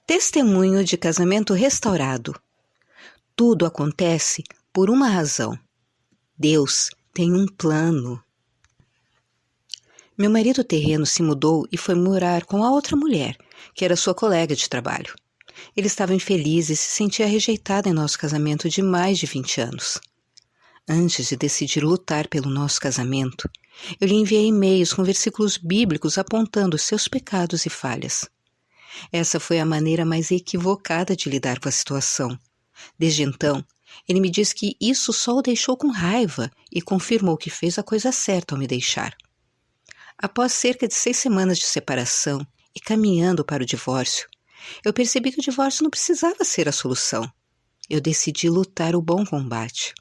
Testemunho de casamento restaurado. Tudo acontece por uma razão. Deus tem um plano. Meu marido terreno se mudou e foi morar com a outra mulher, que era sua colega de trabalho. Ele estava infeliz e se sentia rejeitado em nosso casamento de mais de 20 anos. Antes de decidir lutar pelo nosso casamento, eu lhe enviei e-mails com versículos bíblicos apontando seus pecados e falhas. Essa foi a maneira mais equivocada de lidar com a situação. Desde então, ele me disse que isso só o deixou com raiva e confirmou que fez a coisa certa ao me deixar. Após cerca de 6 semanas de separação e caminhando para o divórcio, eu percebi que o divórcio não precisava ser a solução. Eu decidi lutar o bom combate.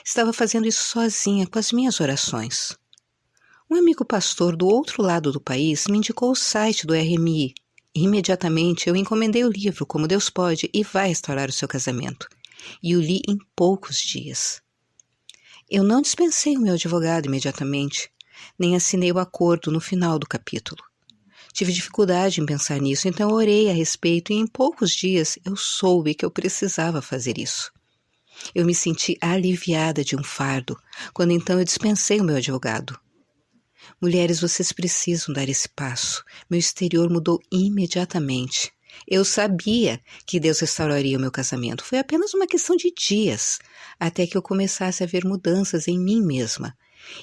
Estava fazendo isso sozinha com as minhas orações. Um amigo pastor do outro lado do país me indicou o site do RMI. Imediatamente eu encomendei o livro Como Deus Pode e Vai Restaurar o Seu Casamento, e o li em poucos dias. Eu não dispensei o meu advogado imediatamente, nem assinei o acordo no final do capítulo. Tive dificuldade em pensar nisso, então orei a respeito e em poucos dias eu soube que eu precisava fazer isso. Eu me senti aliviada de um fardo, quando então eu dispensei o meu advogado. Mulheres, vocês precisam dar esse passo. Meu exterior mudou imediatamente. Eu sabia que Deus restauraria o meu casamento. Foi apenas uma questão de dias, até que eu começasse a ver mudanças em mim mesma.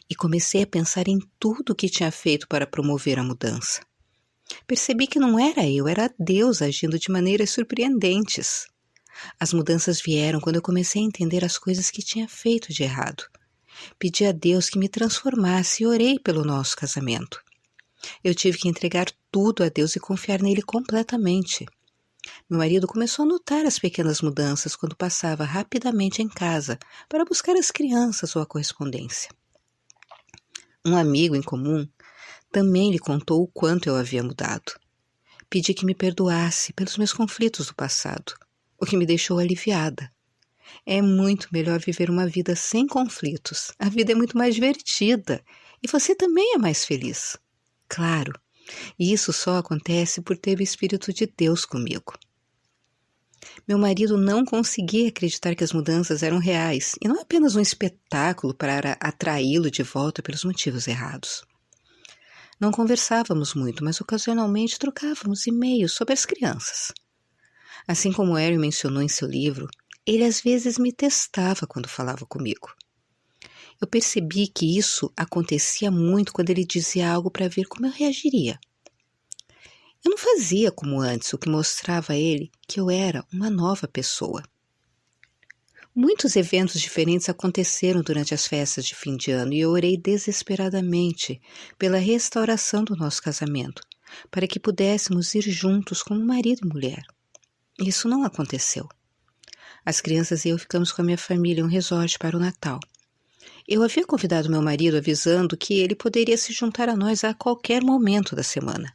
E comecei a pensar em tudo o que tinha feito para promover a mudança. Percebi que não era eu, era Deus agindo de maneiras surpreendentes. As mudanças vieram quando eu comecei a entender as coisas que tinha feito de errado. Pedi a Deus que me transformasse e orei pelo nosso casamento. Eu tive que entregar tudo a Deus e confiar nele completamente. Meu marido começou a notar as pequenas mudanças quando passava rapidamente em casa para buscar as crianças ou a correspondência. Um amigo em comum também lhe contou o quanto eu havia mudado. Pedi que me perdoasse pelos meus conflitos do passado, o que me deixou aliviada. É muito melhor viver uma vida sem conflitos. A vida é muito mais divertida e você também é mais feliz. Claro, e isso só acontece por ter o Espírito de Deus comigo. Meu marido não conseguia acreditar que as mudanças eram reais e não apenas um espetáculo para atraí-lo de volta pelos motivos errados. Não conversávamos muito, mas ocasionalmente trocávamos e-mails sobre as crianças. Assim como Harry mencionou em seu livro, ele às vezes me testava quando falava comigo. Eu percebi que isso acontecia muito quando ele dizia algo para ver como eu reagiria. Eu não fazia como antes, o que mostrava a ele que eu era uma nova pessoa. Muitos eventos diferentes aconteceram durante as festas de fim de ano e eu orei desesperadamente pela restauração do nosso casamento, para que pudéssemos ir juntos como marido e mulher. Isso não aconteceu. As crianças e eu ficamos com a minha família em um resort para o Natal. Eu havia convidado meu marido avisando que ele poderia se juntar a nós a qualquer momento da semana.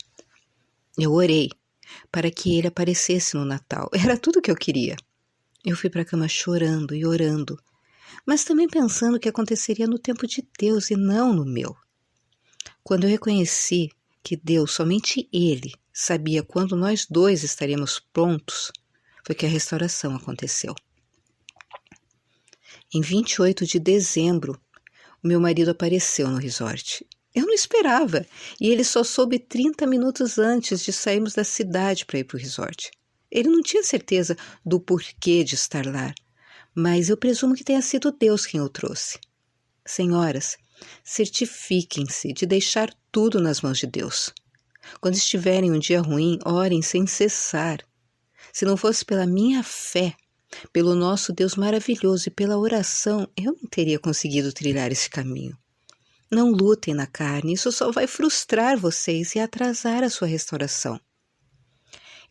Eu orei para que ele aparecesse no Natal. Era tudo o que eu queria. Eu fui para a cama chorando e orando, mas também pensando que aconteceria no tempo de Deus e não no meu. Quando eu reconheci que Deus, somente Ele, sabia quando nós dois estaríamos prontos, foi que a restauração aconteceu. Em 28 de dezembro, o meu marido apareceu no resort. Eu não esperava, e ele só soube 30 minutos antes de sairmos da cidade para ir para o resort. Ele não tinha certeza do porquê de estar lá, mas eu presumo que tenha sido Deus quem o trouxe. Senhoras, certifiquem-se de deixar tudo nas mãos de Deus. Quando estiverem um dia ruim, orem sem cessar. Se não fosse pela minha fé, pelo nosso Deus maravilhoso e pela oração, eu não teria conseguido trilhar esse caminho. Não lutem na carne, isso só vai frustrar vocês e atrasar a sua restauração.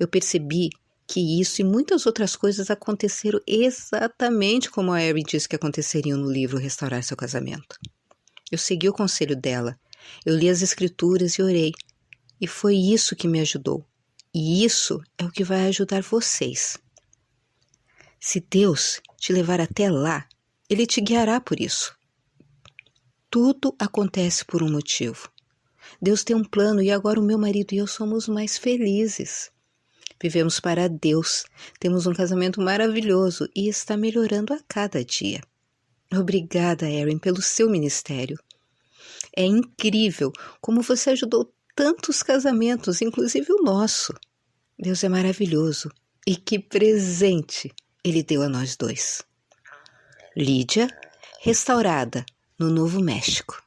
Eu percebi que isso e muitas outras coisas aconteceram exatamente como a Erin disse que aconteceriam no livro Restaurar Seu Casamento. Eu segui o conselho dela, eu li as escrituras e orei, e foi isso que me ajudou. E isso é o que vai ajudar vocês. Se Deus te levar até lá, Ele te guiará por isso. Tudo acontece por um motivo. Deus tem um plano e agora o meu marido e eu somos mais felizes. Vivemos para Deus, temos um casamento maravilhoso e está melhorando a cada dia. Obrigada, Erin, pelo seu ministério. É incrível como você ajudou tantos casamentos, inclusive o nosso. Deus é maravilhoso e que presente Ele deu a nós dois. Lídia, restaurada no Novo México.